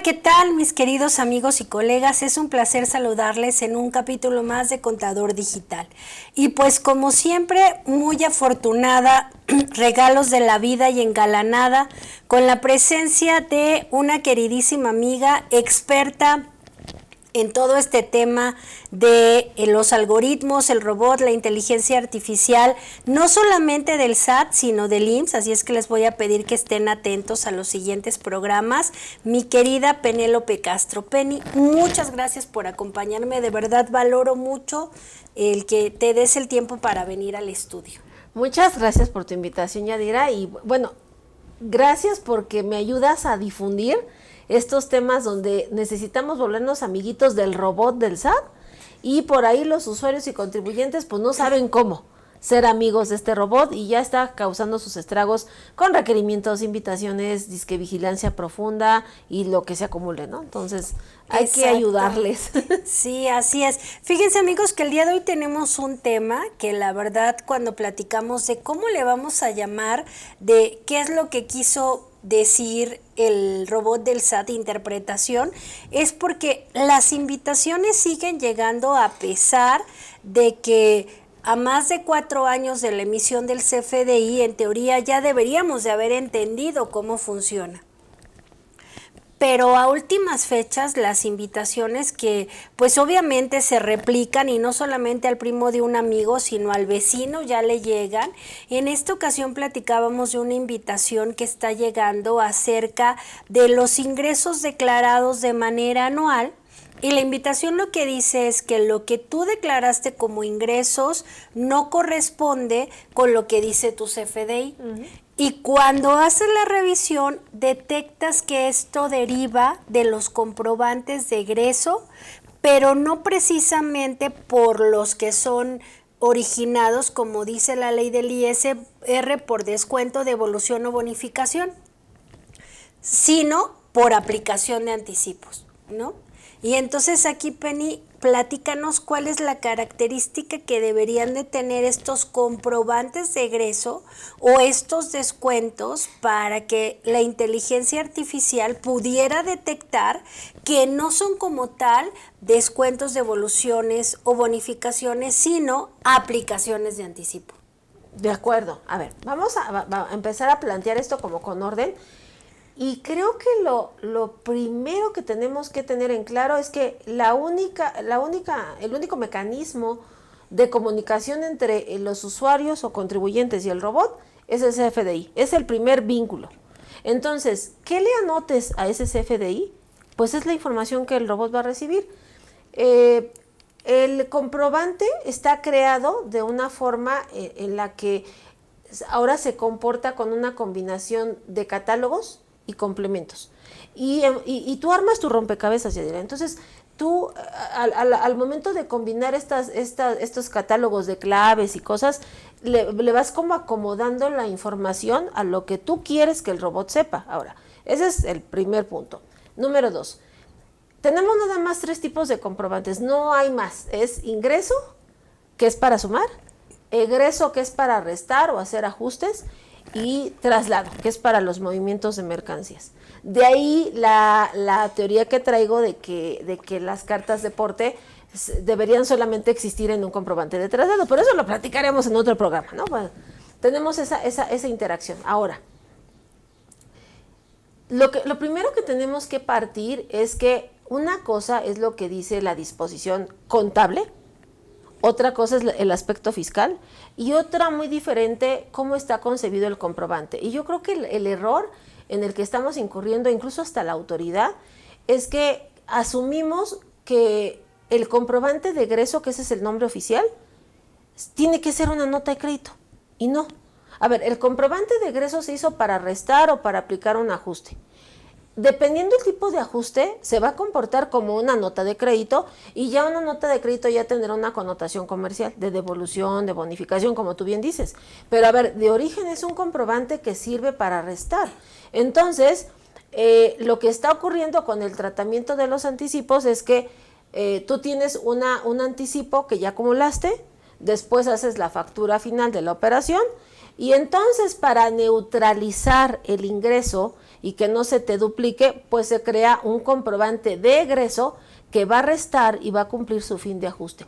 ¿qué tal, mis queridos amigos y colegas? Es un placer saludarles en un capítulo más de Contador Digital. Y pues como siempre, muy afortunada, regalos de la vida y engalanada con la presencia de una queridísima amiga experta en todo este tema de los algoritmos, el robot, la inteligencia artificial, no solamente del SAT, sino del IMSS, así es que les voy a pedir que estén atentos a los siguientes programas. Mi querida Penélope Castro. Penny, muchas gracias por acompañarme, de verdad valoro mucho el que te des el tiempo para venir al estudio. Muchas gracias por tu invitación, Yadira, y bueno, gracias porque me ayudas a difundir estos temas donde necesitamos volvernos amiguitos del robot del SAT y por ahí los usuarios y contribuyentes pues no saben cómo ser amigos de este robot y ya está causando sus estragos con requerimientos, invitaciones, disque vigilancia profunda y lo que se acumule, ¿no? Entonces hay que ayudarles. Sí, así es. Fíjense, amigos, que el día de hoy tenemos un tema que la verdad cuando platicamos de cómo le vamos a llamar, de qué es lo que quiso decir el robot del SAT, interpretación, es porque las invitaciones siguen llegando a pesar de que a más de 4 años de la emisión del CFDI, en teoría ya deberíamos de haber entendido cómo funciona. Pero a últimas fechas las invitaciones que pues obviamente se replican y no solamente al primo de un amigo sino al vecino ya le llegan. En esta ocasión platicábamos de una invitación que está llegando acerca de los ingresos declarados de manera anual. Y la invitación lo que dice es que lo que tú declaraste como ingresos no corresponde con lo que dice tu CFDI. Y cuando haces la revisión, detectas que esto deriva de los comprobantes de egreso, pero no precisamente por los que son originados, como dice la ley del ISR, por descuento, devolución o bonificación, sino por aplicación de anticipos, ¿no? Y entonces aquí, Penny, platícanos cuál es la característica que deberían de tener estos comprobantes de egreso o estos descuentos para que la inteligencia artificial pudiera detectar que no son como tal descuentos, devoluciones o bonificaciones, sino aplicaciones de anticipo. De acuerdo. A ver, vamos a empezar a plantear esto como con orden. Y creo que lo primero que tenemos que tener en claro es que el único mecanismo de comunicación entre los usuarios o contribuyentes y el robot es el CFDI, es el primer vínculo. Entonces, ¿qué le anotes a ese CFDI? Pues es la información que el robot va a recibir. El comprobante está creado de una forma en la que ahora se comporta con una combinación de catálogos y complementos. Y tú armas tu rompecabezas, Yadira. Entonces, tú al momento de combinar estos catálogos de claves y cosas, le vas como acomodando la información a lo que tú quieres que el robot sepa. Ahora, ese es el primer punto. Número 2. Tenemos nada más 3 tipos de comprobantes, no hay más. Es ingreso, que es para sumar, egreso, que es para restar o hacer ajustes, y traslado, que es para los movimientos de mercancías. De ahí la teoría que traigo de que las cartas de porte deberían solamente existir en un comprobante de traslado, pero eso lo platicaremos en otro programa, ¿no? Bueno, tenemos esa interacción. Ahora, lo primero que tenemos que partir es que una cosa es lo que dice la disposición contable, otra cosa es el aspecto fiscal y otra muy diferente cómo está concebido el comprobante. Y yo creo que el error en el que estamos incurriendo, incluso hasta la autoridad, es que asumimos que el comprobante de egreso, que ese es el nombre oficial, tiene que ser una nota de crédito. Y no. A ver, el comprobante de egreso se hizo para restar o para aplicar un ajuste. Dependiendo del tipo de ajuste, se va a comportar como una nota de crédito y ya una nota de crédito ya tendrá una connotación comercial, de devolución, de bonificación, como tú bien dices. Pero a ver, de origen es un comprobante que sirve para restar. Entonces, lo que está ocurriendo con el tratamiento de los anticipos es que tú tienes un anticipo que ya acumulaste, después haces la factura final de la operación y entonces para neutralizar el ingreso y que no se te duplique, pues se crea un comprobante de egreso que va a restar y va a cumplir su fin de ajuste.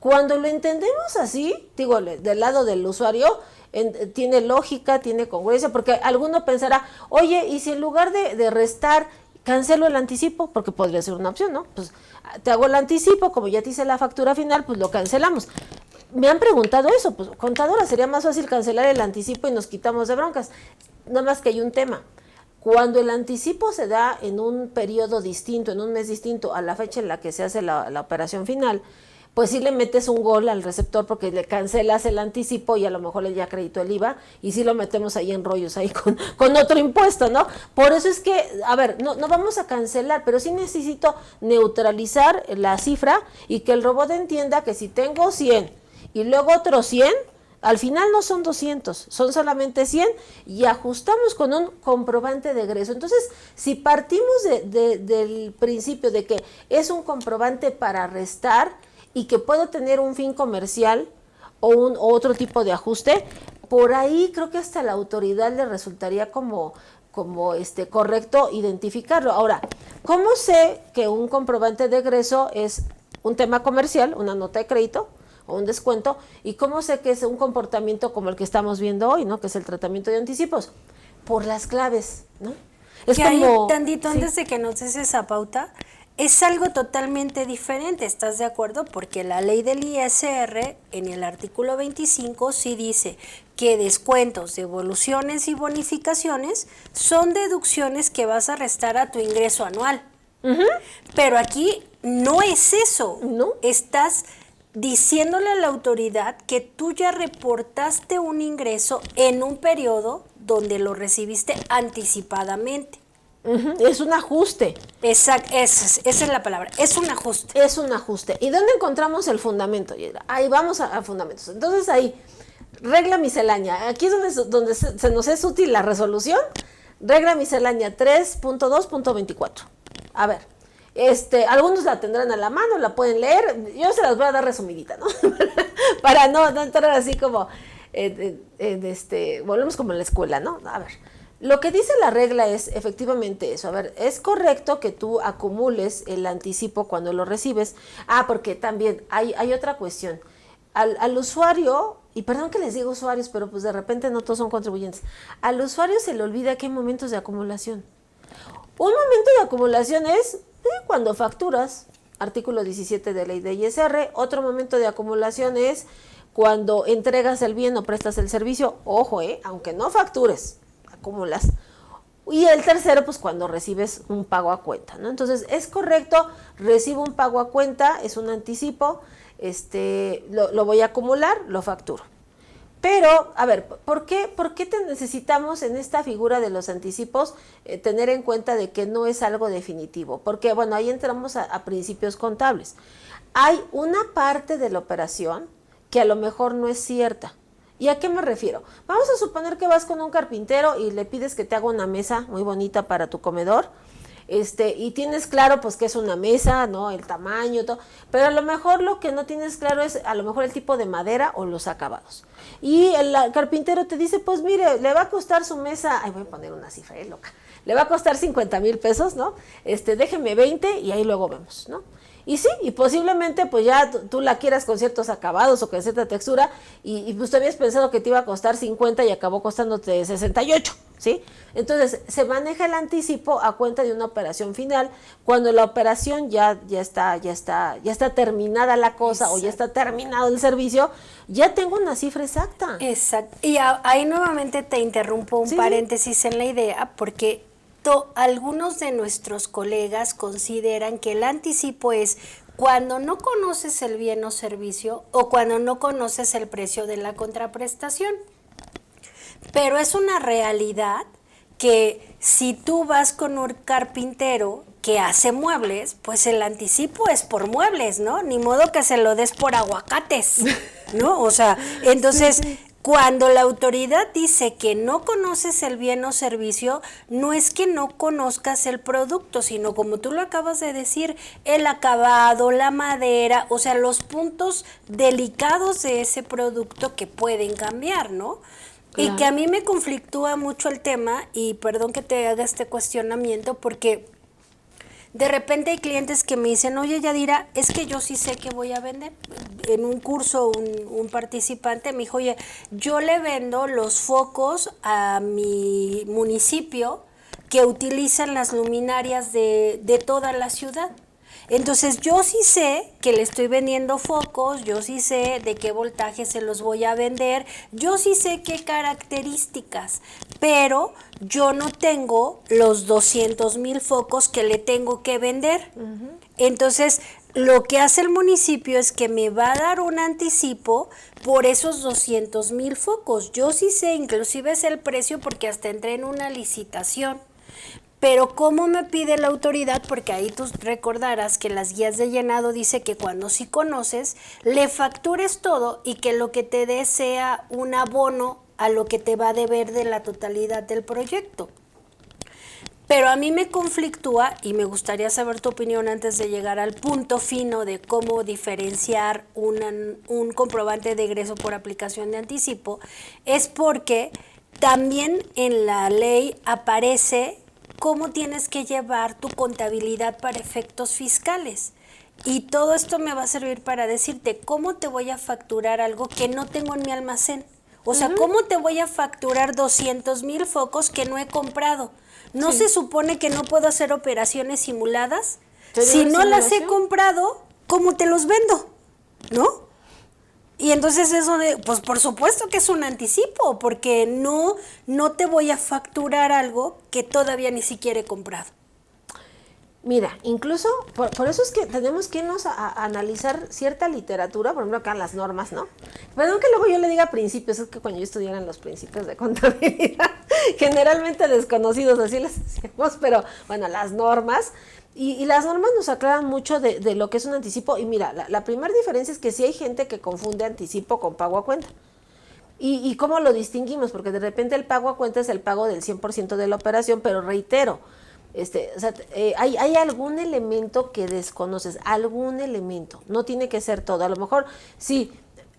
Cuando lo entendemos así, digo, del lado del usuario, tiene lógica, tiene congruencia, porque alguno pensará, oye, y si en lugar de restar, cancelo el anticipo, porque podría ser una opción, ¿no? Pues te hago el anticipo, como ya te hice la factura final, pues lo cancelamos. Me han preguntado eso, pues contadora, sería más fácil cancelar el anticipo y nos quitamos de broncas. Nada más que hay un tema. Cuando el anticipo se da en un periodo distinto, en un mes distinto a la fecha en la que se hace la operación final, pues sí le metes un gol al receptor porque le cancelas el anticipo y a lo mejor le ya acreditó el IVA y sí lo metemos ahí en rollos, ahí con otro impuesto, ¿no? Por eso es que, a ver, no vamos a cancelar, pero sí necesito neutralizar la cifra y que el robot entienda que si tengo 100 y luego otros 100, al final no son 200, son solamente 100 y ajustamos con un comprobante de egreso. Entonces, si partimos del principio de que es un comprobante para restar y que puede tener un fin comercial o otro tipo de ajuste, por ahí creo que hasta la autoridad le resultaría como correcto identificarlo. Ahora, ¿cómo sé que un comprobante de egreso es un tema comercial, una nota de crédito o un descuento? ¿Y cómo sé que es un comportamiento como el que estamos viendo hoy, ¿no? Que es el tratamiento de anticipos? Por las claves, ¿no? Es que como... ahí, tantito sí. antes de que nos des esa pauta, es algo totalmente diferente, ¿estás de acuerdo? Porque la ley del ISR, en el artículo 25, sí dice que descuentos, devoluciones y bonificaciones son deducciones que vas a restar a tu ingreso anual. Pero aquí no es eso. ¿No? Estás diciéndole a la autoridad que tú ya reportaste un ingreso en un periodo donde lo recibiste anticipadamente. Es un ajuste. Exacto, esa es la palabra, es un ajuste. Es un ajuste. ¿Y dónde encontramos el fundamento? Ahí vamos a fundamentos. Entonces ahí, regla miscelánea. Aquí es donde se nos es útil la resolución. Regla miscelánea 3.2.24. A ver, algunos la tendrán a la mano, la pueden leer. Yo se las voy a dar resumidita, ¿no? Para no entrar así como, volvemos como en la escuela, ¿no? A ver. Lo que dice la regla es efectivamente eso. A ver, es correcto que tú acumules el anticipo cuando lo recibes. Porque también hay otra cuestión. Al usuario, y perdón que les digo usuarios, pero pues de repente no todos son contribuyentes. Al usuario se le olvida que hay momentos de acumulación. Un momento de acumulación es cuando facturas, artículo 17 de ley de ISR. Otro momento de acumulación es cuando entregas el bien o prestas el servicio. Ojo, aunque no factures, acumulas. Y el tercero, pues cuando recibes un pago a cuenta, ¿no? Entonces, es correcto, recibo un pago a cuenta, es un anticipo, lo voy a acumular, lo facturo. Pero, a ver, ¿por qué necesitamos en esta figura de los anticipos tener en cuenta de que no es algo definitivo? Porque, bueno, ahí entramos a principios contables. Hay una parte de la operación que a lo mejor no es cierta. ¿Y a qué me refiero? Vamos a suponer que vas con un carpintero y le pides que te haga una mesa muy bonita para tu comedor, y tienes claro pues que es una mesa, ¿no? El tamaño, todo, pero a lo mejor lo que no tienes claro es a lo mejor el tipo de madera o los acabados. Y el carpintero te dice, pues mire, le va a costar su mesa, voy a poner una cifra, loca, le va a costar 50,000 pesos, ¿no? Déjeme 20 y ahí luego vemos, ¿no? Y sí, y posiblemente pues ya tú la quieras con ciertos acabados o con cierta textura y pues tú habías pensado que te iba a costar 50 y acabó costándote 68, ¿sí? Entonces se maneja el anticipo a cuenta de una operación final cuando la operación ya está terminada la cosa. Exacto. O ya está terminado el servicio, ya tengo una cifra exacta. Exacto. Y ahí nuevamente te interrumpo un paréntesis en la idea porque algunos de nuestros colegas consideran que el anticipo es cuando no conoces el bien o servicio o cuando no conoces el precio de la contraprestación. Pero es una realidad que si tú vas con un carpintero que hace muebles, pues el anticipo es por muebles, ¿no? Ni modo que se lo des por aguacates, ¿no? O sea, entonces... Sí. Cuando la autoridad dice que no conoces el bien o servicio, no es que no conozcas el producto, sino como tú lo acabas de decir, el acabado, la madera, o sea, los puntos delicados de ese producto que pueden cambiar, ¿no? Y Claro. que a mí me conflictúa mucho el tema, y perdón que te haga este cuestionamiento, porque de repente hay clientes que me dicen, oye Yadira, es que yo sí sé que voy a vender. En un curso un participante me dijo, oye, yo le vendo los focos a mi municipio que utilizan las luminarias de toda la ciudad. Entonces yo sí sé que le estoy vendiendo focos, yo sí sé de qué voltaje se los voy a vender, yo sí sé qué características, pero yo no tengo los 200,000 focos que le tengo que vender. Entonces lo que hace el municipio es que me va a dar un anticipo por esos 200,000 focos. Yo sí sé, inclusive es el precio porque hasta entré en una licitación. Pero ¿cómo me pide la autoridad? Porque ahí tú recordarás que las guías de llenado dice que cuando sí conoces, le factures todo y que lo que te dé sea un abono a lo que te va a deber de la totalidad del proyecto. Pero a mí me conflictúa y me gustaría saber tu opinión antes de llegar al punto fino de cómo diferenciar un comprobante de egreso por aplicación de anticipo, es porque también en la ley aparece cómo tienes que llevar tu contabilidad para efectos fiscales. Y todo esto me va a servir para decirte cómo te voy a facturar algo que no tengo en mi almacén. O sea, ¿cómo te voy a facturar 200,000 focos que no he comprado? ¿No se supone que no puedo hacer operaciones simuladas? Si no las he comprado, ¿cómo te los vendo? ¿No? Y entonces eso pues por supuesto que es un anticipo, porque no te voy a facturar algo que todavía ni siquiera he comprado. Mira, incluso, por eso es que tenemos que irnos a analizar cierta literatura, por ejemplo acá las normas, ¿no? Perdón que luego yo le diga principios, es que cuando yo estudiara en los principios de contabilidad, generalmente desconocidos, así les decimos, pero bueno, las normas, y las normas nos aclaran mucho de lo que es un anticipo, y mira, la primera diferencia es que sí hay gente que confunde anticipo con pago a cuenta. ¿Y cómo lo distinguimos? Porque de repente el pago a cuenta es el pago del 100% de la operación, pero reitero, o sea, hay algún elemento que desconoces, algún elemento, no tiene que ser todo. A lo mejor, sí,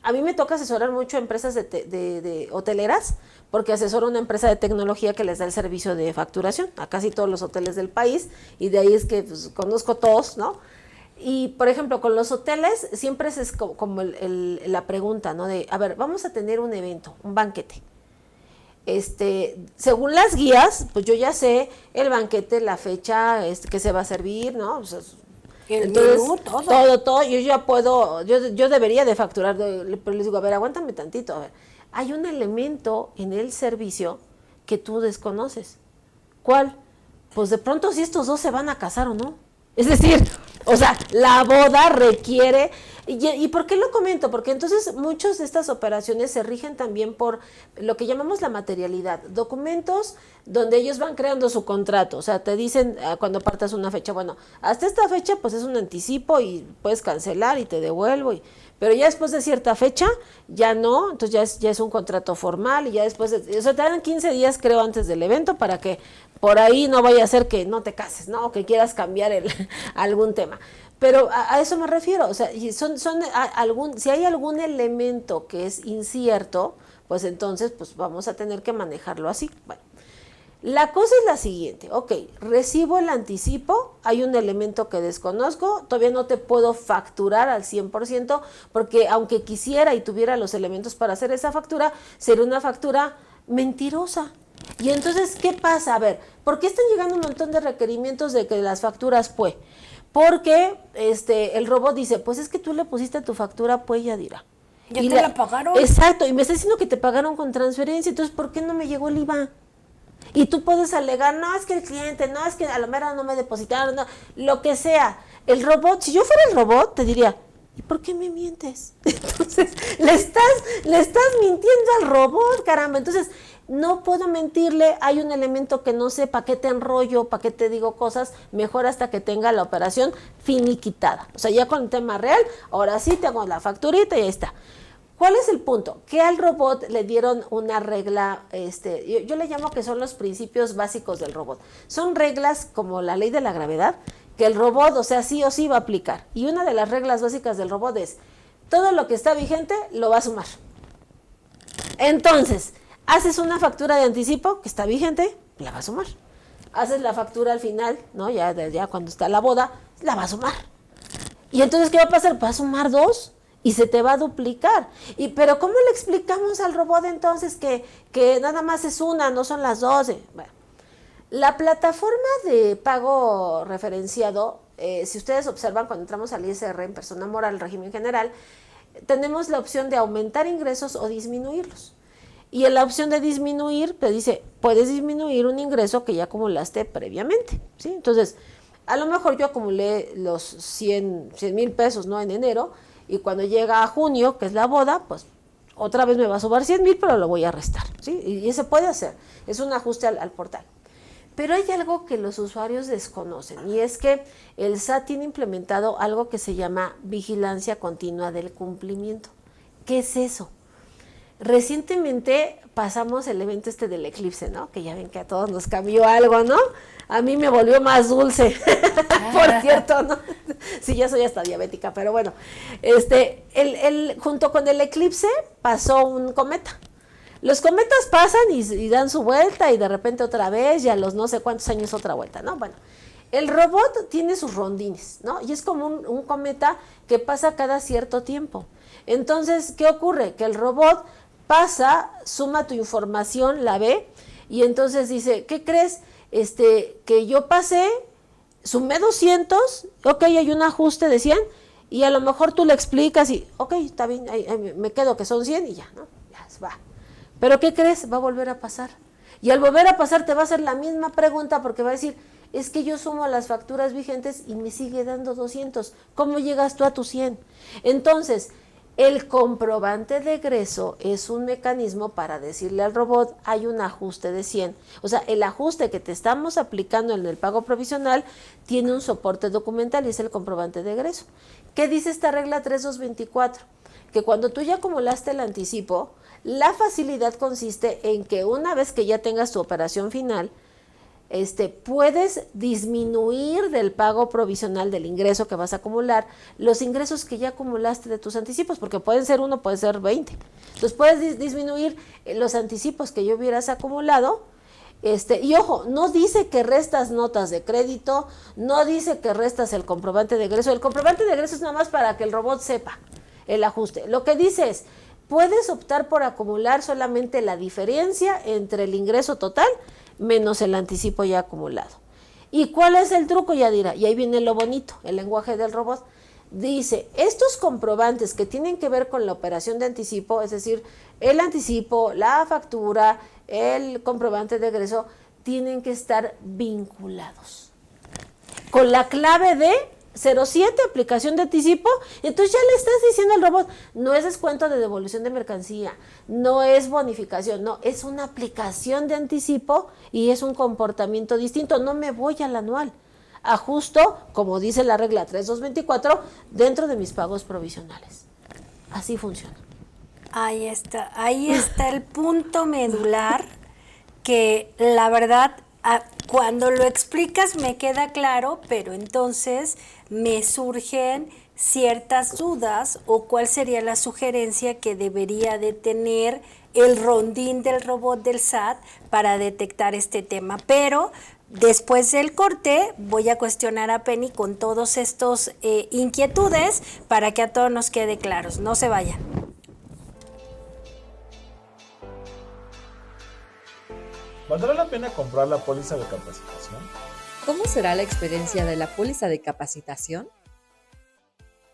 a mí me toca asesorar mucho a empresas de hoteleras, porque asesoro una empresa de tecnología que les da el servicio de facturación a casi todos los hoteles del país, y de ahí es que pues, conozco todos, ¿no? Y, por ejemplo, con los hoteles siempre es como la pregunta, ¿no? De, a ver, vamos a tener un evento, un banquete. Según las guías, pues yo ya sé el banquete, la fecha que se va a servir, ¿no? O sea, entonces, menú, todo, yo ya puedo, yo debería de facturar, pero les digo, a ver, aguántame tantito, a ver, hay un elemento en el servicio que tú desconoces. ¿Cuál? Pues de pronto si estos dos se van a casar o no. Es decir, o sea, la boda requiere... ¿Y por qué lo comento? Porque entonces muchas de estas operaciones se rigen también por lo que llamamos la materialidad. Documentos donde ellos van creando su contrato. O sea, te dicen cuando apartas una fecha, bueno, hasta esta fecha pues es un anticipo y puedes cancelar y te devuelvo. Pero ya después de cierta fecha, ya no, entonces ya es un contrato formal y ya después, o sea, te dan 15 días creo antes del evento para que por ahí no vaya a ser que no te cases, ¿no? O que quieras cambiar algún tema. Pero a eso me refiero, o sea, si hay algún elemento que es incierto, pues entonces pues vamos a tener que manejarlo así. Bueno, la cosa es la siguiente, ok, recibo el anticipo, hay un elemento que desconozco, todavía no te puedo facturar al 100%, porque aunque quisiera y tuviera los elementos para hacer esa factura, sería una factura mentirosa. Y entonces, ¿qué pasa? A ver, ¿por qué están llegando un montón de requerimientos de que las facturas pues? Porque el robot dice, pues es que tú le pusiste tu factura pues Yadira. ¿Ya te la pagaron? Exacto, y me está diciendo que te pagaron con transferencia, entonces ¿por qué no me llegó el IVA? Y tú puedes alegar, no, es que el cliente, no, es que a lo mejor no me depositaron, no, lo que sea. El robot, si yo fuera el robot, te diría, ¿y por qué me mientes? Entonces, le estás mintiendo al robot, caramba. Entonces, no puedo mentirle, hay un elemento que no sé, ¿para qué te enrollo? ¿Para qué te digo cosas? Mejor hasta que tenga la operación finiquitada. O sea, ya con el tema real, ahora sí te hago la facturita y ahí está. ¿Cuál es el punto? Que al robot le dieron una regla, yo le llamo que son los principios básicos del robot. Son reglas como la ley de la gravedad, que el robot, o sea, sí o sí va a aplicar. Y una de las reglas básicas del robot es, todo lo que está vigente lo va a sumar. Entonces, Haces una factura de anticipo que está vigente, la va a sumar. Haces la factura al final, ¿no? Ya cuando está la boda, la va a sumar. Y entonces, ¿qué va a pasar? Va a sumar 2 y se te va a duplicar. Pero ¿cómo le explicamos al robot entonces que nada más es una, no son las 12? Bueno, la plataforma de pago referenciado, si ustedes observan cuando entramos al ISR en persona moral, régimen general, tenemos la opción de aumentar ingresos o disminuirlos. Y en la opción de disminuir, te dice, puedes disminuir un ingreso que ya acumulaste previamente, ¿sí? Entonces, a lo mejor yo acumulé los 100,000 pesos, ¿no? En enero, y cuando llega a junio, que es la boda, pues otra vez me va a subir 100,000, pero lo voy a restar, ¿sí? Y se puede hacer, es un ajuste al portal. Pero hay algo que los usuarios desconocen, y es que el SAT tiene implementado algo que se llama vigilancia continua del cumplimiento. ¿Qué es eso? Recientemente pasamos el evento del eclipse, ¿no? Que ya ven que a todos nos cambió algo, ¿no? A mí me volvió más dulce, por cierto, ¿no? Sí, ya soy hasta diabética, pero bueno. Junto con el eclipse pasó un cometa. Los cometas pasan y dan su vuelta y de repente otra vez y a los no sé cuántos años otra vuelta, ¿no? Bueno, el robot tiene sus rondines, ¿no? Y es como un cometa que pasa cada cierto tiempo. Entonces, ¿qué ocurre? Que el robot pasa, suma tu información, la ve y entonces dice, ¿qué crees? Que yo pasé, sumé 200, ok, hay un ajuste de 100 y a lo mejor tú le explicas y, ok, está bien, ahí me quedo que son 100 y ya, ¿no? Ya, va. Pero ¿qué crees? Va a volver a pasar. Y al volver a pasar te va a hacer la misma pregunta porque va a decir, es que yo sumo las facturas vigentes y me sigue dando 200. ¿Cómo llegas tú a tus 100? Entonces, el comprobante de egreso es un mecanismo para decirle al robot, hay un ajuste de 100. O sea, el ajuste que te estamos aplicando en el pago provisional tiene un soporte documental y es el comprobante de egreso. ¿Qué dice esta regla 3224? Que cuando tú ya acumulaste el anticipo, la facilidad consiste en que una vez que ya tengas tu operación final, puedes disminuir del pago provisional del ingreso que vas a acumular, los ingresos que ya acumulaste de tus anticipos, porque pueden ser 1, puede ser 20. Entonces puedes disminuir los anticipos que ya hubieras acumulado. Y ojo, no dice que restas notas de crédito, no dice que restas el comprobante de egreso. El comprobante de egreso es nada más para que el robot sepa el ajuste. Lo que dice es, puedes optar por acumular solamente la diferencia entre el ingreso total menos el anticipo ya acumulado. ¿Y cuál es el truco, Yadira? Y ahí viene lo bonito, el lenguaje del robot. Dice, estos comprobantes que tienen que ver con la operación de anticipo, es decir, el anticipo, la factura, el comprobante de egreso, tienen que estar vinculados con la clave de 07, aplicación de anticipo. Entonces ya le estás diciendo al robot, no es descuento de devolución de mercancía, no es bonificación, no, es una aplicación de anticipo y es un comportamiento distinto, no me voy al anual, ajusto, como dice la regla 3224, dentro de mis pagos provisionales. Así funciona. Ahí está el punto medular que la verdad cuando lo explicas me queda claro, pero entonces me surgen ciertas dudas o cuál sería la sugerencia que debería de tener el rondín del robot del SAT para detectar este tema. Pero después del corte voy a cuestionar a Penny con todos estos inquietudes para que a todos nos quede claros. No se vayan. ¿Valdrá la pena comprar la póliza de capacitación? ¿Cómo será la experiencia de la póliza de capacitación?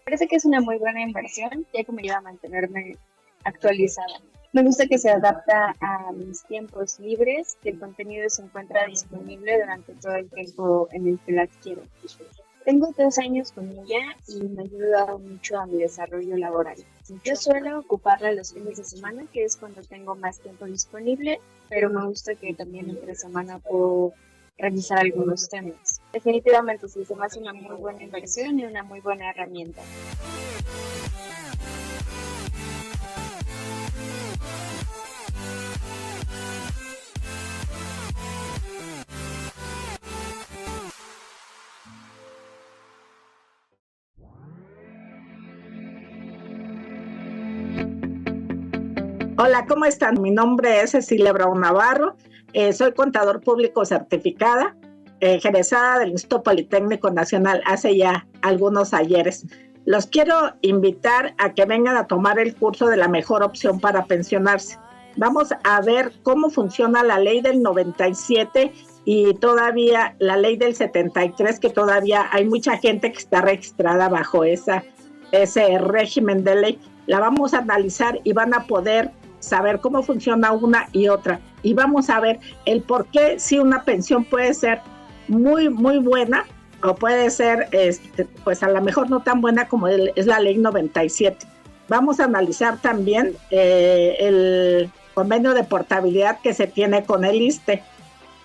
Parece que es una muy buena inversión, ya que me ayuda a mantenerme actualizada. Me gusta que se adapta a mis tiempos libres, que el contenido se encuentra disponible durante todo el tiempo en el que la adquiero. Tengo 3 años con ella y me ayuda mucho a mi desarrollo laboral. Yo suelo ocuparla los fines de semana, que es cuando tengo más tiempo disponible, pero me gusta que también entre semana puedo revisar algunos temas. Definitivamente sí, se me hace una muy buena inversión y una muy buena herramienta. Hola, ¿cómo están? Mi nombre es Cecilia Brown Navarro, soy contador público certificada, egresada del Instituto Politécnico Nacional hace ya algunos ayeres. Los quiero invitar a que vengan a tomar el curso de la mejor opción para pensionarse. Vamos a ver cómo funciona la ley del 97 y todavía la ley del 73, que todavía hay mucha gente que está registrada bajo ese régimen de ley. La vamos a analizar y van a poder saber cómo funciona una y otra. Y vamos a ver el por qué si una pensión puede ser muy, muy buena o puede ser, pues a lo mejor no tan buena como es la ley 97. Vamos a analizar también el convenio de portabilidad que se tiene con el ISSSTE.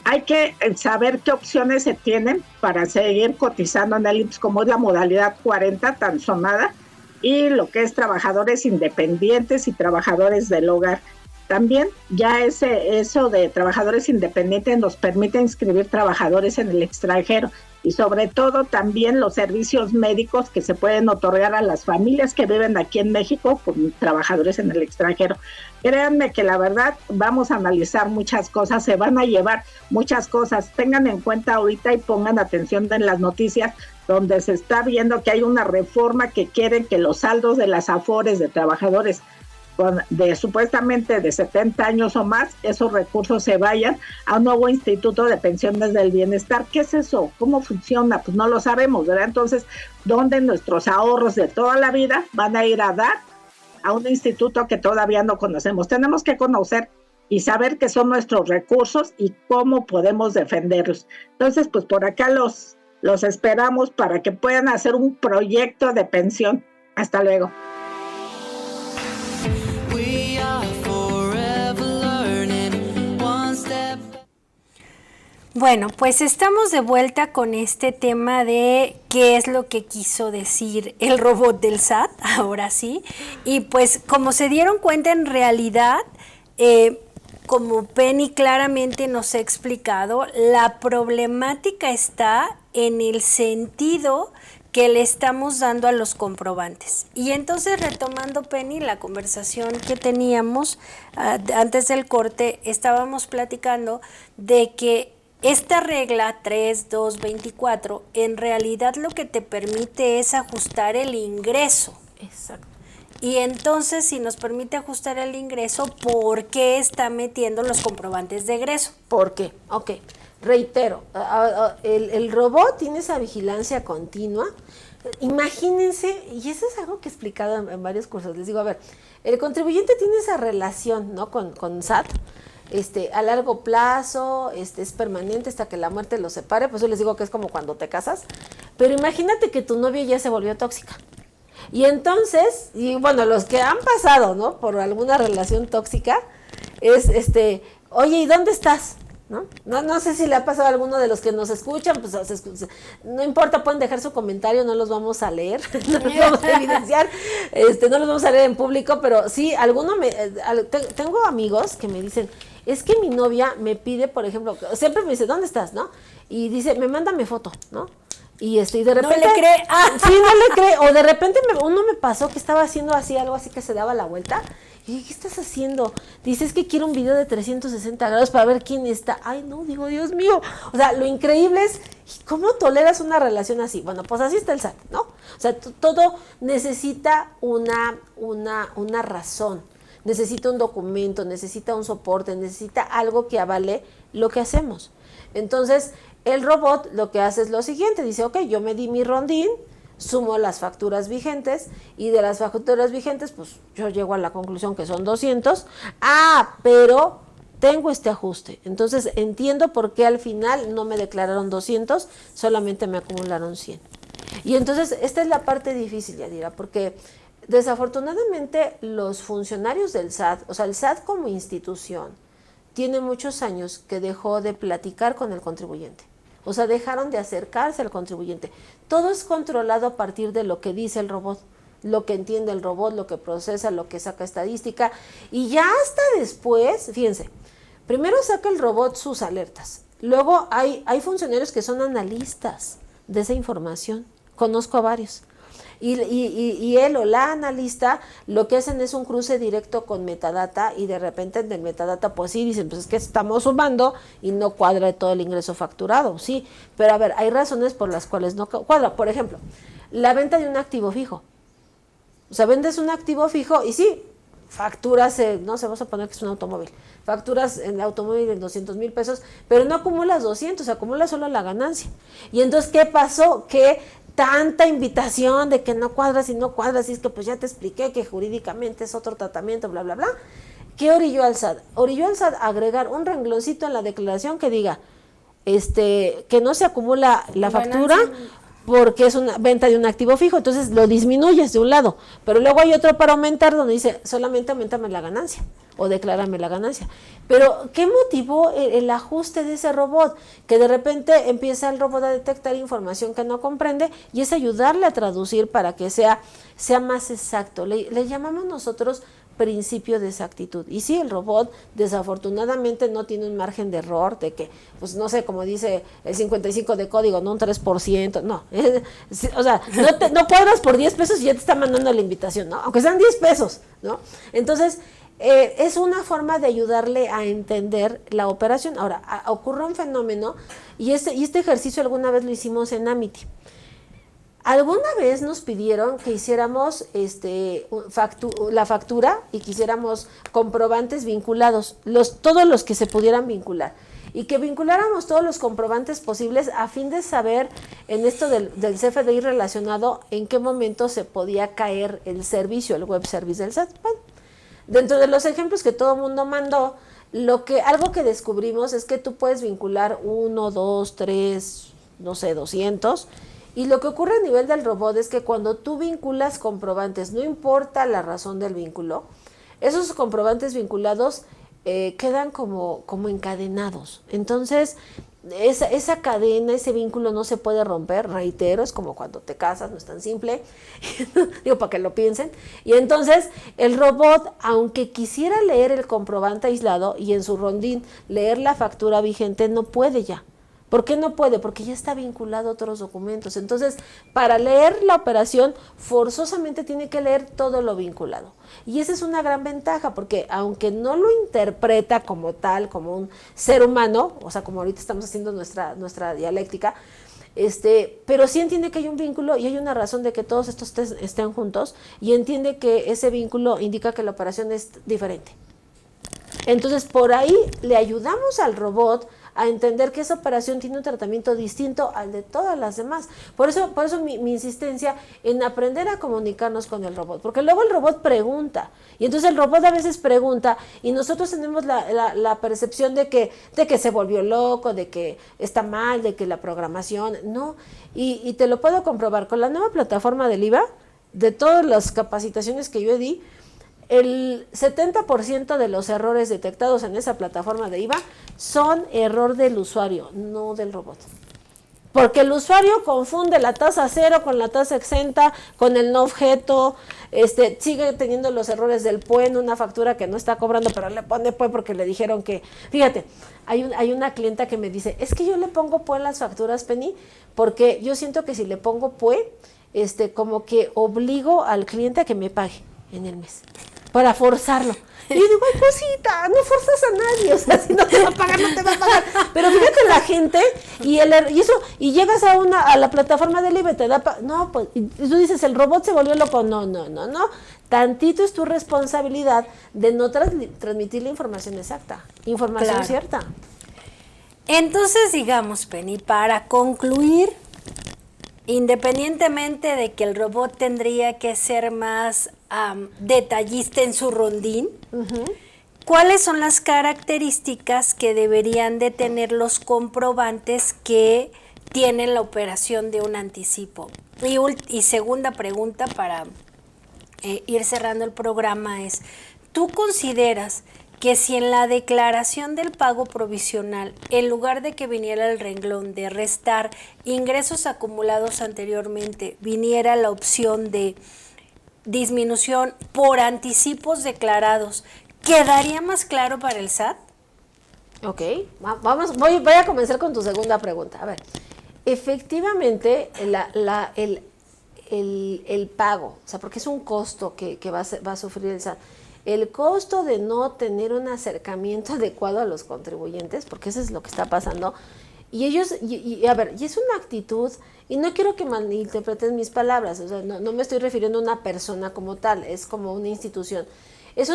Hay que saber qué opciones se tienen para seguir cotizando en el IMSS, como es la modalidad 40 tan sonada, y lo que es trabajadores independientes y trabajadores del hogar. También ya eso de trabajadores independientes nos permite inscribir trabajadores en el extranjero y sobre todo también los servicios médicos que se pueden otorgar a las familias que viven aquí en México con trabajadores en el extranjero. Créanme que la verdad vamos a analizar muchas cosas, se van a llevar muchas cosas. Tengan en cuenta ahorita y pongan atención en las noticias donde se está viendo que hay una reforma que quieren que los saldos de las afores de trabajadores supuestamente de 70 años o más, esos recursos se vayan a un nuevo instituto de pensiones del bienestar. ¿Qué es eso? ¿Cómo funciona? Pues no lo sabemos, ¿verdad? Entonces, ¿dónde nuestros ahorros de toda la vida van a ir a dar a un instituto que todavía no conocemos? Tenemos que conocer y saber qué son nuestros recursos y cómo podemos defenderlos. Entonces, pues por acá los esperamos para que puedan hacer un proyecto de pensión. Hasta luego. Bueno, pues estamos de vuelta con este tema de qué es lo que quiso decir el robot del SAT, ahora sí. Y pues como se dieron cuenta en realidad, como Penny claramente nos ha explicado, la problemática está en el sentido que le estamos dando a los comprobantes. Y entonces, retomando, Penny, la conversación que teníamos antes del corte, estábamos platicando de que esta regla 3224 en realidad lo que te permite es ajustar el ingreso. Exacto. Y entonces, si nos permite ajustar el ingreso, ¿por qué está metiendo los comprobantes de egreso? ¿Por qué? Ok, reitero, el robot tiene esa vigilancia continua. Imagínense, y eso es algo que he explicado en varios cursos, les digo, a ver, el contribuyente tiene esa relación, ¿no?, con SAT, a largo plazo, es permanente hasta que la muerte los separe. Pues yo les digo que es como cuando te casas, pero imagínate que tu novia ya se volvió tóxica. Y entonces, y bueno, los que han pasado, ¿no?, por alguna relación tóxica, es oye, ¿y dónde estás? No sé si le ha pasado a alguno de los que nos escuchan, pues no importa, pueden dejar su comentario, no los vamos a leer, no los vamos a evidenciar, no los vamos a leer en público, pero sí, tengo amigos que me dicen, es que mi novia me pide, por ejemplo, siempre me dice, ¿dónde estás?, ¿no? Y dice, mándame foto, ¿no? Y de repente... ¿No le cree? Sí, no le cree. O de repente uno me pasó que estaba haciendo algo así que se daba la vuelta. Y dije, ¿qué estás haciendo? Dice, es que quiero un video de 360 grados para ver quién está. Ay, no, digo, Dios mío. O sea, lo increíble es, ¿cómo toleras una relación así? Bueno, pues así está el SAT, ¿no? O sea, todo necesita una razón. Necesita un documento, necesita un soporte, necesita algo que avale lo que hacemos. Entonces, el robot lo que hace es lo siguiente, dice, ok, yo me di mi rondín, sumo las facturas vigentes y de las facturas vigentes, pues yo llego a la conclusión que son 200, pero tengo este ajuste, entonces entiendo por qué al final no me declararon 200, solamente me acumularon 100. Y entonces esta es la parte difícil, Yadira, porque desafortunadamente los funcionarios del SAT, o sea, el SAT como institución, tiene muchos años que dejó de platicar con el contribuyente. O sea, dejaron de acercarse al contribuyente. Todo es controlado a partir de lo que dice el robot, lo que entiende el robot, lo que procesa, lo que saca estadística. Y ya hasta después, fíjense, primero saca el robot sus alertas. Luego hay funcionarios que son analistas de esa información. Conozco a varios. Y él o la analista lo que hacen es un cruce directo con metadata y de repente en el metadata pues sí dicen, pues es que estamos sumando y no cuadra todo el ingreso facturado, sí, pero a ver, hay razones por las cuales no cuadra. Por ejemplo, la venta de un activo fijo. O sea, vendes un activo fijo y sí, facturas, no sé, vamos a poner que es un automóvil, facturas en el automóvil en 200,000 pesos, pero no acumulas 200, acumulas solo la ganancia. Y entonces, ¿qué pasó? Que tanta invitación de que no cuadras y no cuadras, y es que pues ya te expliqué que jurídicamente es otro tratamiento, bla, bla, bla. ¿Qué orilló al SAT? Orilló al SAT agregar un rengloncito en la declaración que diga que no se acumula la factura porque es una venta de un activo fijo, entonces lo disminuyes de un lado, pero luego hay otro para aumentar donde dice solamente aumentame la ganancia o declárame la ganancia. Pero ¿qué motivó el ajuste de ese robot? Que de repente empieza el robot a detectar información que no comprende y es ayudarle a traducir para que sea más exacto. Le llamamos nosotros principio de exactitud. Y sí, el robot desafortunadamente no tiene un margen de error de que, pues no sé, como dice el 55 de código, no un 3%, no. O sea, no cuadras por 10 pesos y ya te está mandando la invitación, ¿no? Aunque sean 10 pesos, ¿no? Entonces, es una forma de ayudarle a entender la operación. Ahora, ocurre un fenómeno, y este ejercicio alguna vez lo hicimos en Amity. Alguna vez nos pidieron que hiciéramos la factura y que hiciéramos comprobantes vinculados, todos los que se pudieran vincular, y que vinculáramos todos los comprobantes posibles a fin de saber en esto del CFDI relacionado en qué momento se podía caer el servicio, el web service del SAT. Bueno, dentro de los ejemplos que todo el mundo mandó, algo que descubrimos es que tú puedes vincular 1, 2, 3, no sé, 200. Y lo que ocurre a nivel del robot es que cuando tú vinculas comprobantes, no importa la razón del vínculo, esos comprobantes vinculados quedan como encadenados. Entonces, esa cadena, ese vínculo no se puede romper, reitero, es como cuando te casas, no es tan simple, digo, para que lo piensen. Y entonces, el robot, aunque quisiera leer el comprobante aislado y en su rondín leer la factura vigente, no puede ya. ¿Por qué no puede? Porque ya está vinculado a otros documentos. Entonces, para leer la operación, forzosamente tiene que leer todo lo vinculado. Y esa es una gran ventaja, porque aunque no lo interpreta como tal, como un ser humano, o sea, como ahorita estamos haciendo nuestra dialéctica, pero sí entiende que hay un vínculo y hay una razón de que todos estos estén juntos, y entiende que ese vínculo indica que la operación es diferente. Entonces, por ahí le ayudamos al robot a entender que esa operación tiene un tratamiento distinto al de todas las demás. Por eso mi insistencia en aprender a comunicarnos con el robot, porque luego el robot pregunta, y entonces el robot a veces pregunta, y nosotros tenemos la percepción de que se volvió loco, de que está mal, de que la programación, no, y te lo puedo comprobar, con la nueva plataforma del IVA, de todas las capacitaciones que yo di, el 70% de los errores detectados en esa plataforma de IVA son error del usuario, no del robot. Porque el usuario confunde la tasa cero con la tasa exenta, con el no objeto, sigue teniendo los errores del PUE en una factura que no está cobrando, pero le pone PUE porque le dijeron que... Fíjate, hay una clienta que me dice, es que yo le pongo PUE en las facturas, Penny, porque yo siento que si le pongo PUE, como que obligo al cliente a que me pague en el mes, para forzarlo. Y yo digo, ay, cosita, no forzas a nadie, o sea, si no te va a pagar, no te va a pagar. Pero fíjate la gente, y llegas a la plataforma del IVA y te da, no, pues, y tú dices, el robot se volvió loco. No, tantito es tu responsabilidad de no transmitir la información exacta, información cierta. Entonces, digamos, Penny, para concluir, independientemente de que el robot tendría que ser más detallista en su rondín, ¿cuáles son las características que deberían de tener los comprobantes que tienen la operación de un anticipo? Y segunda pregunta para ir cerrando el programa es, ¿tú consideras que si en la declaración del pago provisional, en lugar de que viniera el renglón de restar ingresos acumulados anteriormente, viniera la opción de disminución por anticipos declarados, ¿quedaría más claro para el SAT? Ok, voy a comenzar con tu segunda pregunta. A ver, efectivamente, el pago, o sea, porque es un costo que va a sufrir el SAT. El costo de no tener un acercamiento adecuado a los contribuyentes, porque eso es lo que está pasando. Y ellos, a ver, y es una actitud, y no quiero que malinterpreten mis palabras, o sea, no me estoy refiriendo a una persona como tal, es como una institución. Es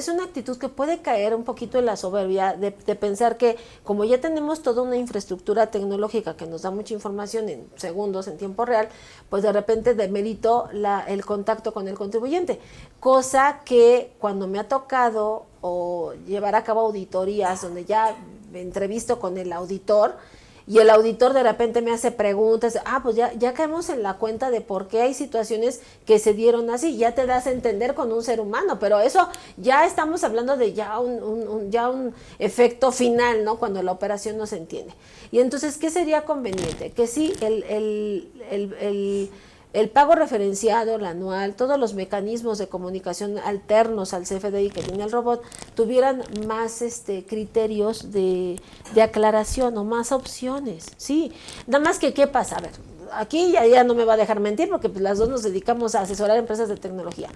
una actitud que puede caer un poquito en la soberbia de pensar que como ya tenemos toda una infraestructura tecnológica que nos da mucha información en segundos, en tiempo real, pues de repente demerito el contacto con el contribuyente. Cosa que cuando me ha tocado o llevar a cabo auditorías donde ya me entrevisto con el auditor, y el auditor de repente me hace preguntas, pues ya caemos en la cuenta de por qué hay situaciones que se dieron así, ya te das a entender con un ser humano, pero eso ya estamos hablando de ya un efecto final, ¿no? Cuando la operación no se entiende. Y entonces, ¿qué sería conveniente? Que sí, el pago referenciado, el anual, todos los mecanismos de comunicación alternos al CFDI que tiene el robot, tuvieran más criterios de aclaración o más opciones, ¿sí? Nada más que, ¿qué pasa? A ver, aquí ya no me va a dejar mentir porque pues, las dos nos dedicamos a asesorar empresas de tecnología.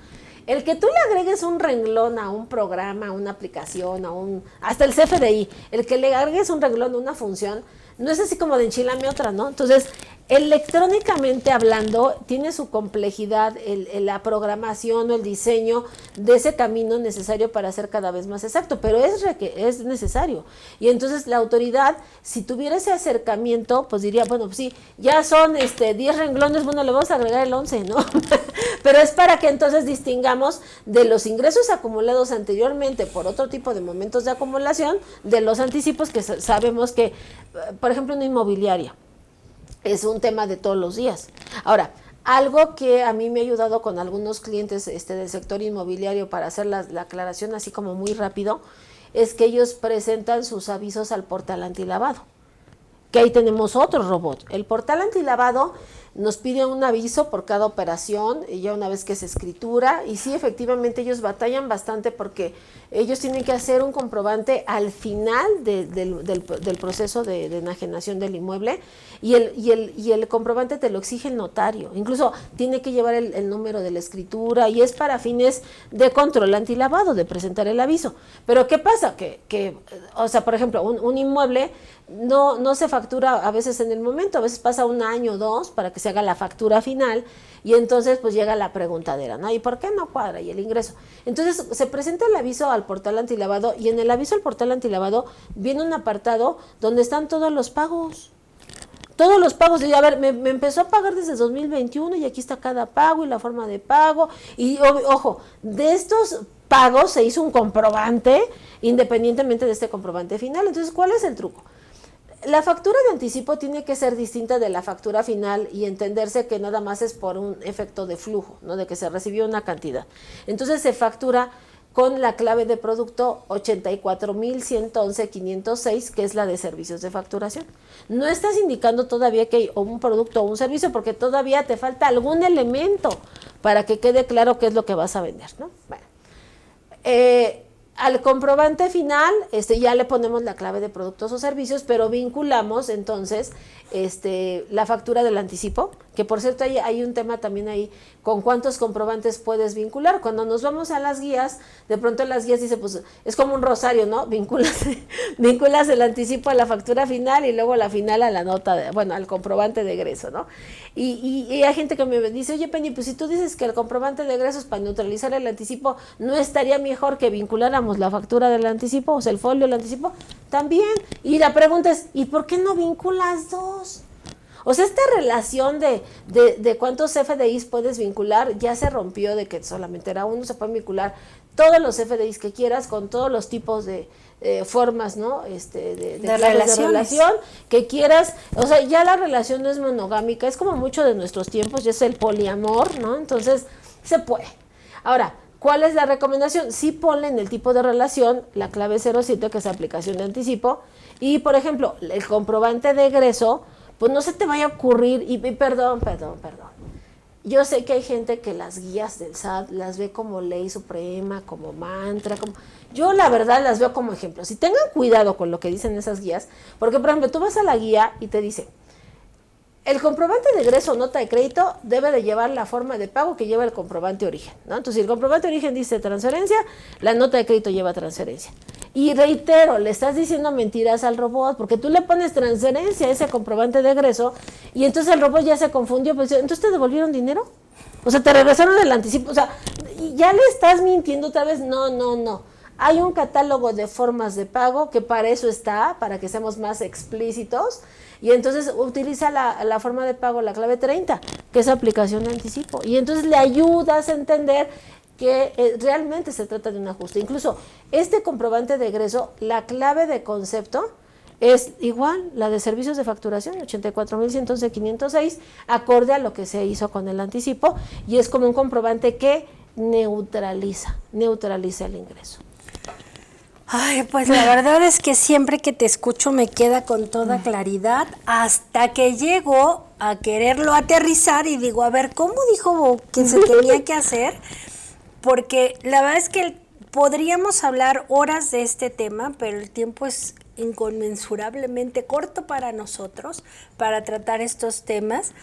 El que tú le agregues un renglón a un programa, a una aplicación, hasta el CFDI, el que le agregues un renglón a una función, no es así como de enchilame otra, ¿no? Entonces, electrónicamente hablando, tiene su complejidad la programación o el diseño de ese camino necesario para ser cada vez más exacto, pero es necesario. Y entonces la autoridad, si tuviera ese acercamiento, pues diría, bueno, pues sí, ya son 10 renglones, bueno, le vamos a agregar el 11, ¿no? Pero es para que entonces distingamos de los ingresos acumulados anteriormente por otro tipo de momentos de acumulación, de los anticipos que sabemos que, por ejemplo, una inmobiliaria, es un tema de todos los días. Ahora, algo que a mí me ha ayudado con algunos clientes del sector inmobiliario para hacer la aclaración así como muy rápido, es que ellos presentan sus avisos al portal antilavado. Que ahí tenemos otro robot. El portal antilavado nos pide un aviso por cada operación, y ya una vez que se escritura, y sí, efectivamente ellos batallan bastante porque ellos tienen que hacer un comprobante al final del proceso de enajenación del inmueble, y el comprobante te lo exige el notario, incluso tiene que llevar el número de la escritura, y es para fines de control antilavado, de presentar el aviso. Pero ¿qué pasa? Que o sea, por ejemplo, un inmueble no se factura a veces en el momento, a veces pasa 1 año o 2 para que se haga la factura final, y entonces pues llega la preguntadera, ¿no? ¿Y por qué no cuadra? Y el ingreso. Entonces se presenta el aviso al portal antilavado, y en el aviso al portal antilavado viene un apartado donde están todos los pagos. Todos los pagos, y a ver, me empezó a pagar desde 2021 y aquí está cada pago y la forma de pago, y ojo, de estos pagos se hizo un comprobante independientemente de este comprobante final. Entonces, ¿cuál es el truco? La factura de anticipo tiene que ser distinta de la factura final y entenderse que nada más es por un efecto de flujo, ¿no? De que se recibió una cantidad. Entonces se factura con la clave de producto 84.111.506, que es la de servicios de facturación. No estás indicando todavía que hay un producto o un servicio porque todavía te falta algún elemento para que quede claro qué es lo que vas a vender, ¿no? Bueno. Al comprobante final, ya le ponemos la clave de productos o servicios, pero vinculamos entonces la factura del anticipo, que por cierto hay un tema también ahí, con cuántos comprobantes puedes vincular. Cuando nos vamos a las guías, de pronto las guías dice, pues es como un rosario, ¿no? Vinculas el anticipo a la factura final y luego la final a la nota, al comprobante de egreso, ¿no? Y hay gente que me dice, oye Penny, pues si tú dices que el comprobante de egresos para neutralizar el anticipo, ¿no estaría mejor que vinculáramos la factura del anticipo, o sea, el folio del anticipo? También. Y la pregunta es, ¿y por qué no vinculas dos? O sea, esta relación de cuántos FDIs puedes vincular ya se rompió, de que solamente era uno. Se pueden vincular todos los FDIs que quieras con todos los tipos de formas, ¿no? De relación que quieras. O sea, ya la relación no es monogámica, es como mucho de nuestros tiempos, ya es el poliamor, ¿no? Entonces, se puede. Ahora, ¿cuál es la recomendación? Sí, ponle en el tipo de relación la clave 07, que es aplicación de anticipo, y por ejemplo, el comprobante de egreso, pues no se te vaya a ocurrir, y perdón. Yo sé que hay gente que las guías del SAT las ve como ley suprema, como mantra, yo la verdad las veo como ejemplos. Y tengan cuidado con lo que dicen esas guías, porque por ejemplo tú vas a la guía y te dice, El comprobante de egreso o nota de crédito debe de llevar la forma de pago que lleva el comprobante de origen, ¿no? Entonces, si el comprobante de origen dice transferencia, la nota de crédito lleva transferencia. Y reitero, le estás diciendo mentiras al robot, porque tú le pones transferencia a ese comprobante de egreso y entonces el robot ya se confundió, pues entonces te devolvieron dinero, o sea, te regresaron el anticipo, o sea, ya le estás mintiendo otra vez. No. Hay un catálogo de formas de pago que para eso está, para que seamos más explícitos, y entonces utiliza la forma de pago, la clave 30, que es aplicación de anticipo, y entonces le ayudas a entender que realmente se trata de un ajuste. Incluso este comprobante de egreso, la clave de concepto es igual, la de servicios de facturación, 84.111.506, acorde a lo que se hizo con el anticipo, y es como un comprobante que neutraliza el ingreso. Ay, pues la verdad es que siempre que te escucho me queda con toda claridad, hasta que llego a quererlo aterrizar y digo, a ver, ¿cómo dijo que se tenía que hacer? Porque la verdad es que podríamos hablar horas de este tema, pero el tiempo es inconmensurablemente corto para nosotros, para tratar estos temas.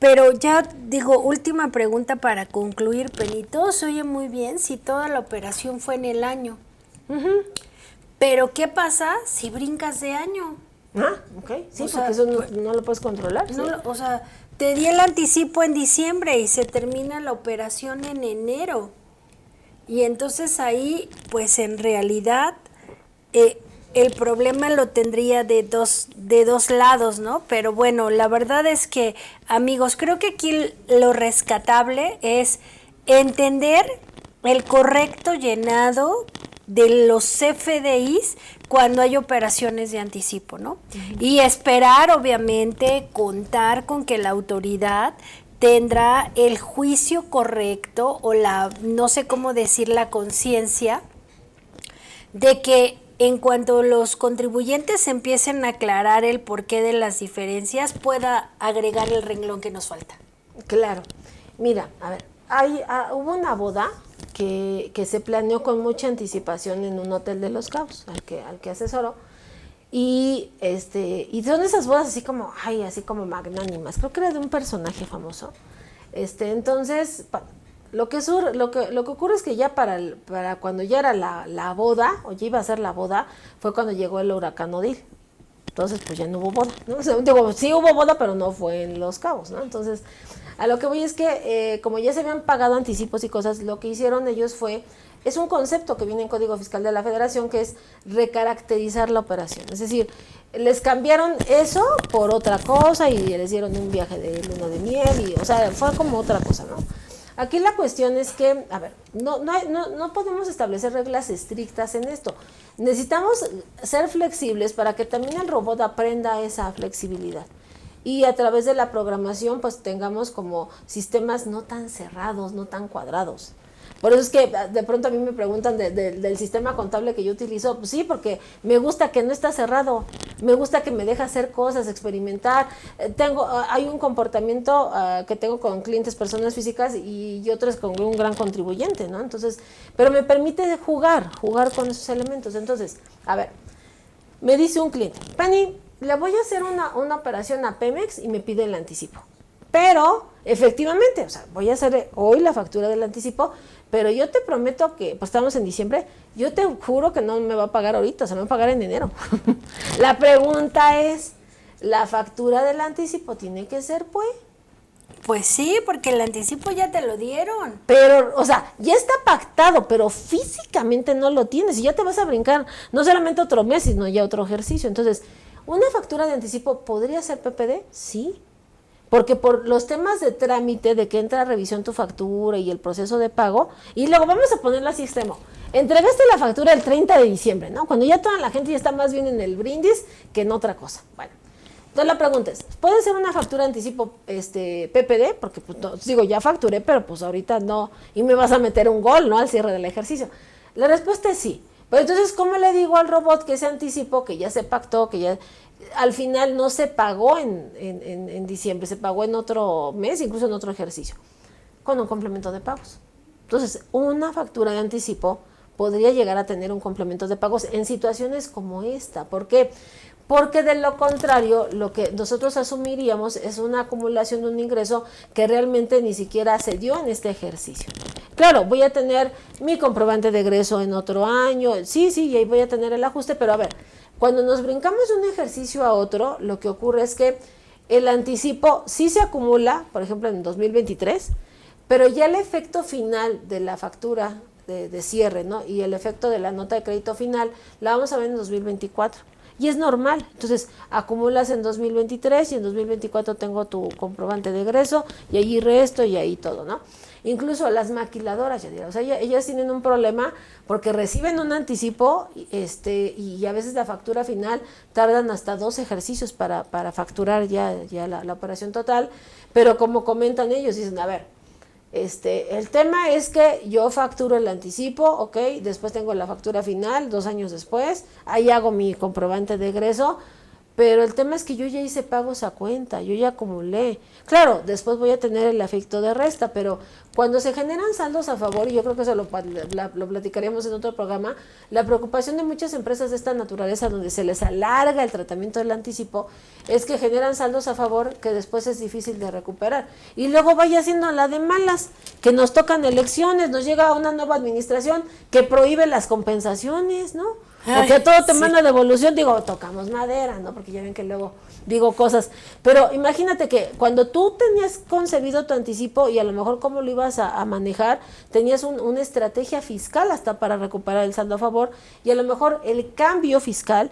Pero ya digo, última pregunta para concluir, Penny. Todo se oye muy bien si toda la operación fue en el año. Pero ¿qué pasa si brincas de año? Ok. Sí, porque eso no lo puedes controlar. No, ¿sí? o sea, te di el anticipo en diciembre y se termina la operación en enero. Y entonces ahí, pues en realidad, el problema lo tendría de dos lados, ¿no? Pero bueno, la verdad es que, amigos, creo que aquí lo rescatable es entender el correcto llenado de los CFDIs cuando hay operaciones de anticipo, ¿no? Y esperar, obviamente, contar con que la autoridad tendrá el juicio correcto o no sé cómo decir, la conciencia de que en cuanto los contribuyentes empiecen a aclarar el porqué de las diferencias, pueda agregar el renglón que nos falta. Claro. Mira, a ver, hubo una boda que se planeó con mucha anticipación en un hotel de Los Cabos, al que asesoró, y son esas bodas así como magnánimas. Creo que era de un personaje famoso. Entonces, lo que ocurre es que ya para cuando ya era la boda, o ya iba a ser la boda, fue cuando llegó el huracán Odil. Entonces, pues ya no hubo boda, ¿no? O sea, digo, sí hubo boda, pero no fue en Los Cabos, ¿no? Entonces, a lo que voy es que, como ya se habían pagado anticipos y cosas, lo que hicieron ellos es un concepto que viene en Código Fiscal de la Federación, que es recaracterizar la operación. Es decir, les cambiaron eso por otra cosa y les dieron un viaje de luna de miel, o sea, fue como otra cosa, ¿no? Aquí la cuestión es que, a ver, no podemos establecer reglas estrictas en esto. Necesitamos ser flexibles para que también el robot aprenda esa flexibilidad. Y a través de la programación, pues tengamos como sistemas no tan cerrados, no tan cuadrados. Por eso es que de pronto a mí me preguntan del sistema contable que yo utilizo. Pues sí, porque me gusta que no está cerrado, me gusta que me deja hacer cosas, experimentar. Hay un comportamiento que tengo con clientes, personas físicas y otros con un gran contribuyente, ¿no? Entonces, pero me permite jugar con esos elementos. Entonces, a ver, me dice un cliente, Penny, le voy a hacer una operación a Pemex y me pide el anticipo. Pero, efectivamente, o sea, voy a hacer hoy la factura del anticipo, pero yo te prometo que, pues estamos en diciembre, yo te juro que no me va a pagar ahorita, se me va a pagar en enero. La pregunta es, ¿la factura del anticipo tiene que ser, pues? Pues sí, porque el anticipo ya te lo dieron. Pero, o sea, ya está pactado, pero físicamente no lo tienes y ya te vas a brincar no solamente otro mes, sino ya otro ejercicio. Entonces, ¿una factura de anticipo podría ser PPD? Sí. Porque por los temas de trámite, de que entra a revisión tu factura y el proceso de pago, y luego vamos a ponerlo así extremo, entregaste la factura el 30 de diciembre, ¿no? Cuando ya toda la gente ya está más bien en el brindis que en otra cosa. Bueno, entonces la pregunta es, ¿puede ser una factura de anticipo PPD? Porque pues, no, digo, ya facturé, pero pues ahorita no, y me vas a meter un gol, ¿no? Al cierre del ejercicio. La respuesta es sí. Pero entonces, ¿cómo le digo al robot que ese anticipo, que ya se pactó, que ya al final no se pagó en diciembre, se pagó en otro mes, incluso en otro ejercicio, con un complemento de pagos? Entonces, una factura de anticipo podría llegar a tener un complemento de pagos en situaciones como esta. ¿Por qué? porque de lo contrario, lo que nosotros asumiríamos es una acumulación de un ingreso que realmente ni siquiera se dio en este ejercicio. Claro, voy a tener mi comprobante de egreso en otro año, sí, y ahí voy a tener el ajuste, pero a ver, cuando nos brincamos de un ejercicio a otro, lo que ocurre es que el anticipo sí se acumula, por ejemplo, en 2023, pero ya el efecto final de la factura de cierre, ¿no? Y el efecto de la nota de crédito final la vamos a ver en 2024. Y es normal. Entonces, acumulas en 2023 y en 2024 tengo tu comprobante de egreso y allí resto y ahí todo, ¿no? Incluso las maquiladoras, ya dirá, o sea, ellas tienen un problema porque reciben un anticipo y a veces la factura final tardan hasta 2 ejercicios para facturar ya la operación total, pero como comentan ellos, dicen, a ver, el tema es que yo facturo el anticipo, ok, después tengo la factura final 2 años después, ahí hago mi comprobante de egreso, pero el tema es que yo ya hice pagos a cuenta, yo ya acumulé. Claro, después voy a tener el efecto de resta, pero cuando se generan saldos a favor, y yo creo que eso lo platicaríamos en otro programa, la preocupación de muchas empresas de esta naturaleza, donde se les alarga el tratamiento del anticipo, es que generan saldos a favor que después es difícil de recuperar. Y luego vaya siendo la de malas, que nos tocan elecciones, nos llega una nueva administración que prohíbe las compensaciones, ¿no? Porque todo te manda devolución, digo, tocamos madera, ¿no? Porque ya ven que luego digo cosas. Pero imagínate que cuando tú tenías concebido tu anticipo y a lo mejor cómo lo ibas a manejar, tenías una estrategia fiscal hasta para recuperar el saldo a favor, y a lo mejor el cambio fiscal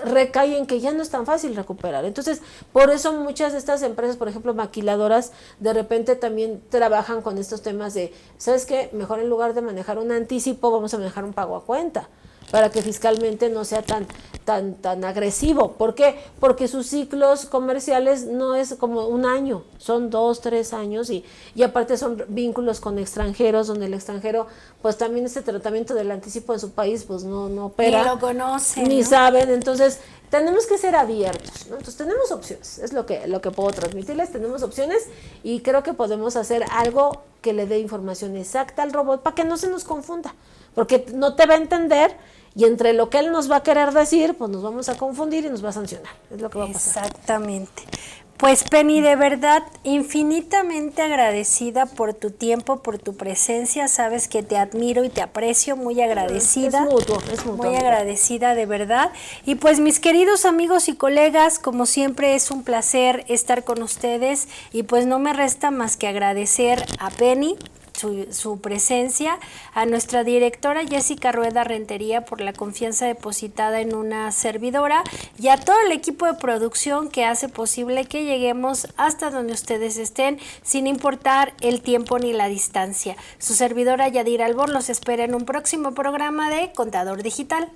recae en que ya no es tan fácil recuperar. Entonces, por eso muchas de estas empresas, por ejemplo, maquiladoras, de repente también trabajan con estos temas de, ¿sabes qué? Mejor en lugar de manejar un anticipo, vamos a manejar un pago a cuenta, para que fiscalmente no sea tan agresivo. ¿Por qué? Porque sus ciclos comerciales no es como un año, son 2, 3 años y aparte son vínculos con extranjeros, donde el extranjero, pues también este tratamiento del anticipo en su país, pues no opera. Ni lo conocen, ni ¿no? saben, entonces tenemos que ser abiertos, ¿no? Entonces tenemos opciones, es lo que puedo transmitirles, tenemos opciones y creo que podemos hacer algo que le dé información exacta al robot para que no se nos confunda, porque no te va a entender y entre lo que él nos va a querer decir, pues nos vamos a confundir y nos va a sancionar. Es lo que va a pasar. Exactamente. Pues Penny, de verdad, infinitamente agradecida por tu tiempo, por tu presencia. Sabes que te admiro y te aprecio, muy agradecida. Es mutuo. Muy agradecida, de verdad. Y pues mis queridos amigos y colegas, como siempre es un placer estar con ustedes y pues no me resta más que agradecer a Penny su presencia, a nuestra directora Jessica Rueda Rentería por la confianza depositada en una servidora y a todo el equipo de producción que hace posible que lleguemos hasta donde ustedes estén sin importar el tiempo ni la distancia. Su servidora Yadira Albor los espera en un próximo programa de Contador Digital.